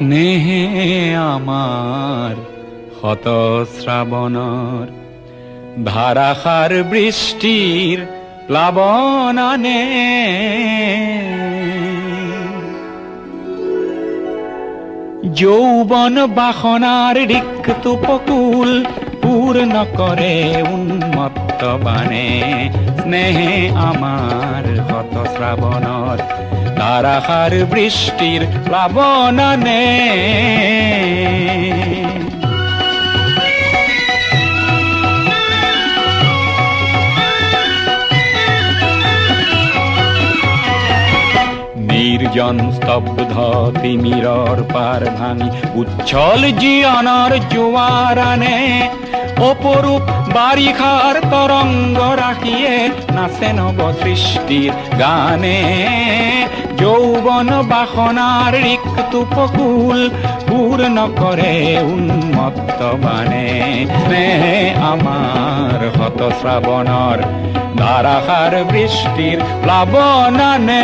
স্নেহে আমার হত শ্রাবণর ধারাসার বৃষ্টির প্লাবনানে যৌবন বাসনার রিক্ত উপকূল পূর্ণ করে উন্মত্ত বাণে স্নেহে আমার হত শ্রাবণর ধারাসার বৃষ্টির প্লাবনানে নির্জন স্তব্ধ তিমিরর পার ভাঙি উচ্ছল জীবনের জোয়ারানে অপরূপ বারিখার তরঙ্গ রাখিয়ে নাচে নব সৃষ্টির গানে যৌবন বাসনার রিক্ত উপকূল পূর্ণ করে উন্মত্ত বাণে স্নেহে আমার হত শ্রাবণর ধারাসার বৃষ্টির প্লাবনানে